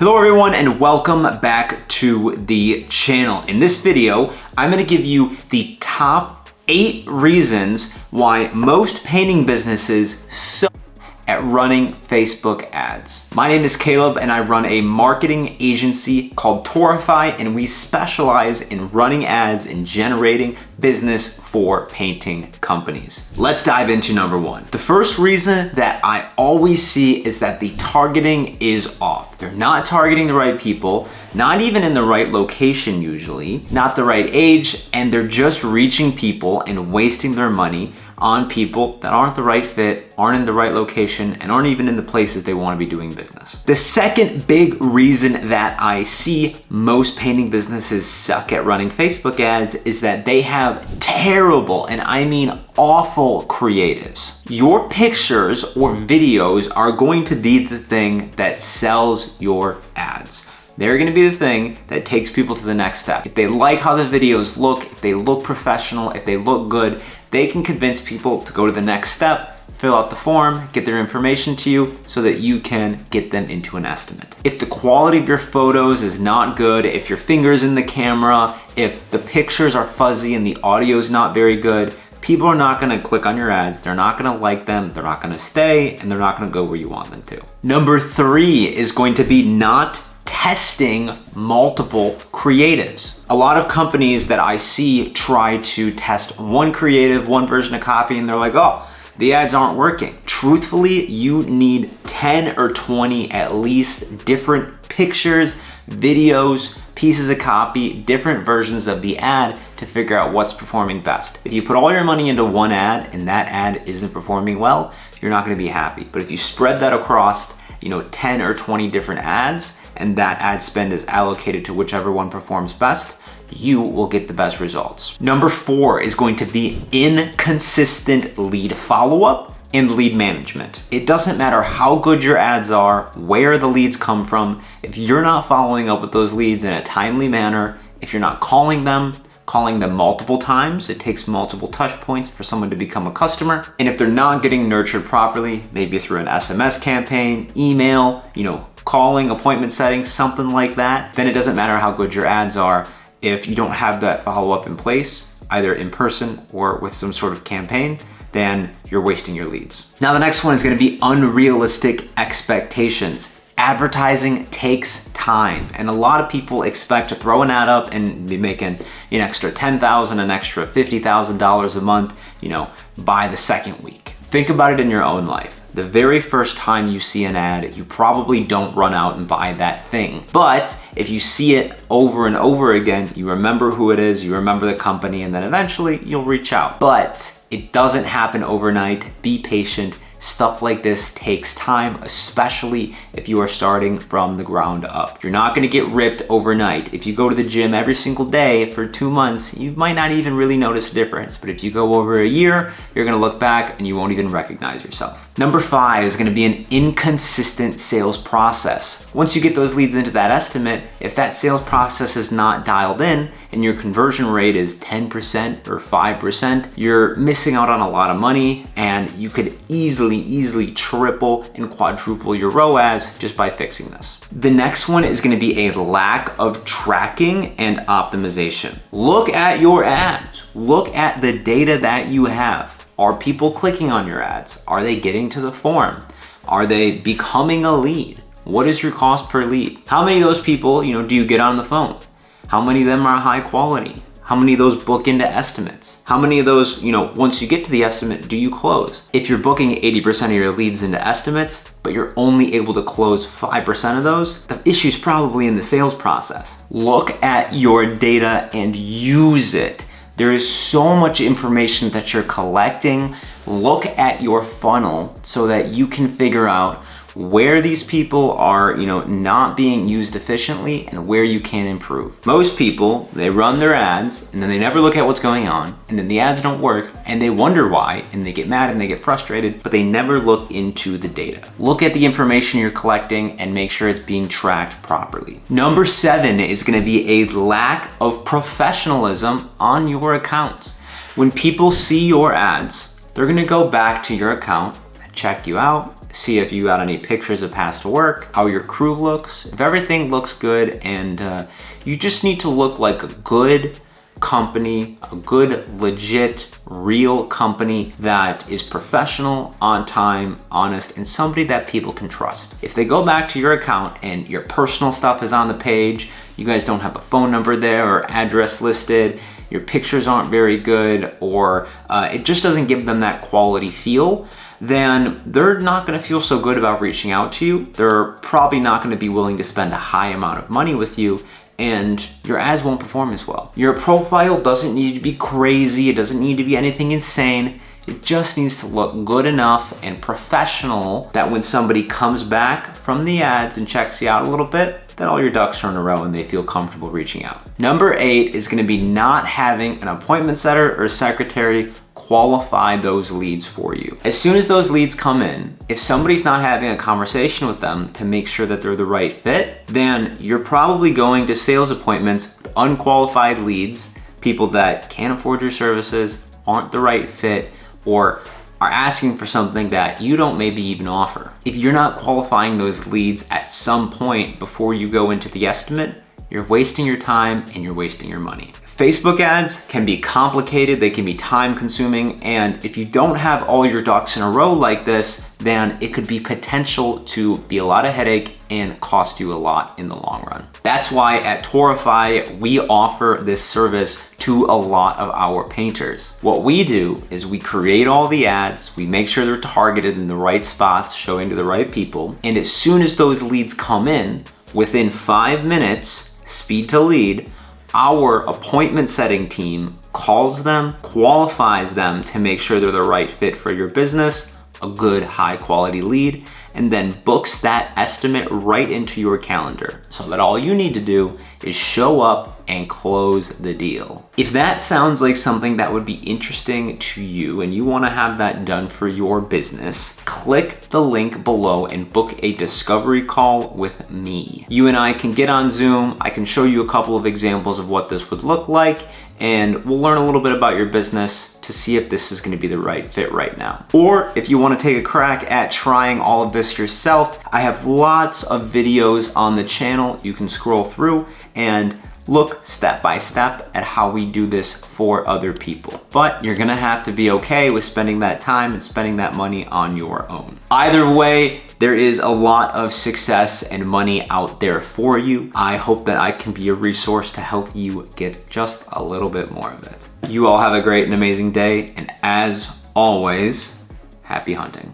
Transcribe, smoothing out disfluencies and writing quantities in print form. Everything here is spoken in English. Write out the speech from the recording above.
Hello everyone and welcome back to the channel. In this video, I'm gonna give you the top 8 reasons why most painting businesses suck at running Facebook ads. My name is Caleb and I run a marketing agency called Taurify, and we specialize in running ads and generating business for painting companies. Let's dive into number 1. The first reason that I always see is that the targeting is off. They're not targeting the right people, not even in the right location usually, not the right age, and they're just reaching people and wasting their money on people that aren't the right fit, aren't in the right location, and aren't even in the places they want to be doing business. The second big reason that I see most painting businesses suck at running Facebook ads is that they have terrible, and I mean awful, creatives. Your pictures or videos are going to be the thing that sells your ads. They're gonna be the thing that takes people to the next step. If they like how the videos look, if they look professional, if they look good, they can convince people to go to the next step, fill out the form, get their information to you so that you can get them into an estimate. If the quality of your photos is not good, if your finger's in the camera, if the pictures are fuzzy and the audio is not very good, people are not gonna click on your ads, they're not gonna like them, they're not gonna stay, and they're not gonna go where you want them to. Number 3 is going to be not testing multiple creatives. A lot of companies that I see try to test one creative, one version of copy, and they're like, oh, the ads aren't working. Truthfully, you need 10 or 20 at least different pictures, videos, pieces of copy, different versions of the ad to figure out what's performing best. If you put all your money into one ad and that ad isn't performing well, you're not gonna be happy. But if you spread that across 10 or 20 different ads, and that ad spend is allocated to whichever one performs best, you will get the best results. Number 4 is going to be inconsistent lead follow-up and lead management. It doesn't matter how good your ads are, where the leads come from, if you're not following up with those leads in a timely manner, if you're not calling them multiple times, it takes multiple touch points for someone to become a customer. And if they're not getting nurtured properly, maybe through an SMS campaign, email, calling, appointment setting, something like that, then it doesn't matter how good your ads are. If you don't have that follow-up in place, either in person or with some sort of campaign, then you're wasting your leads. Now the next one is gonna be unrealistic expectations. Advertising takes time, and a lot of people expect to throw an ad up and be making an extra $10,000, an extra $50,000 a month, by the second week. Think about it in your own life. The very first time you see an ad, you probably don't run out and buy that thing. But if you see it over and over again, you remember who it is, you remember the company, and then eventually you'll reach out. But it doesn't happen overnight. Be patient. Stuff like this takes time, especially if you are starting from the ground up. You're not gonna get ripped overnight. If you go to the gym every single day for 2 months, you might not even really notice a difference. But if you go over a year, you're gonna look back and you won't even recognize yourself. Number 5 is gonna be an inconsistent sales process. Once you get those leads into that estimate, if that sales process is not dialed in and your conversion rate is 10% or 5%, you're missing out on a lot of money, and you could easily triple and quadruple your ROAS just by fixing this. The next one is gonna be a lack of tracking and optimization. Look at your ads. Look at the data that you have. Are people clicking on your ads? Are they getting to the form? Are they becoming a lead? What is your cost per lead? How many of those people, do you get on the phone? How many of them are high quality? How many of those book into estimates? How many of those, once you get to the estimate, do you close? If you're booking 80% of your leads into estimates, but you're only able to close 5% of those, the issue's probably in the sales process. Look at your data and use it. There is so much information that you're collecting. Look at your funnel so that you can figure out where these people are, not being used efficiently and where you can improve. Most people, they run their ads and then they never look at what's going on, and then the ads don't work and they wonder why, and they get mad and they get frustrated, but they never look into the data. Look at the information you're collecting and make sure it's being tracked properly. Number 7 is gonna be a lack of professionalism on your accounts. When people see your ads, they're gonna go back to your account, check you out, see if you got any pictures of past work, how your crew looks, if everything looks good, and you just need to look like a good company, a good, legit, real company that is professional, on time, honest, and somebody that people can trust. If they go back to your account and your personal stuff is on the page, you guys don't have a phone number there or address listed, your pictures aren't very good, or it just doesn't give them that quality feel, then they're not gonna feel so good about reaching out to you. They're probably not gonna be willing to spend a high amount of money with you, and your ads won't perform as well. Your profile doesn't need to be crazy. It doesn't need to be anything insane. It just needs to look good enough and professional that when somebody comes back from the ads and checks you out a little bit, that all your ducks are in a row and they feel comfortable reaching out. Number 8 is gonna be not having an appointment setter or secretary qualify those leads for you. As soon as those leads come in, if somebody's not having a conversation with them to make sure that they're the right fit, then you're probably going to sales appointments with unqualified leads, people that can't afford your services, aren't the right fit, or are asking for something that you don't maybe even offer. If you're not qualifying those leads at some point before you go into the estimate, you're wasting your time and you're wasting your money. Facebook ads can be complicated, they can be time consuming, and if you don't have all your ducks in a row like this, then it could be potential to be a lot of headache and cost you a lot in the long run. That's why at Taurify, we offer this service to a lot of our painters. What we do is we create all the ads, we make sure they're targeted in the right spots, showing to the right people, and as soon as those leads come in, within 5 minutes, speed to lead, our appointment setting team calls them, qualifies them to make sure they're the right fit for your business, a good high quality lead, and then books that estimate right into your calendar so that all you need to do is show up and close the deal. If that sounds like something that would be interesting to you and you want to have that done for your business, click the link below and book a discovery call with me. You and I can get on Zoom, I can show you a couple of examples of what this would look like, and we'll learn a little bit about your business to see if this is going to be the right fit right now. Or if you want to take a crack at trying all of this yourself, I have lots of videos on the channel you can scroll through and look step by step at how we do this for other people. But you're gonna have to be okay with spending that time and spending that money on your own. Either way, there is a lot of success and money out there for you. I hope that I can be a resource to help you get just a little bit more of it. You all have a great and amazing day, and as always, happy hunting.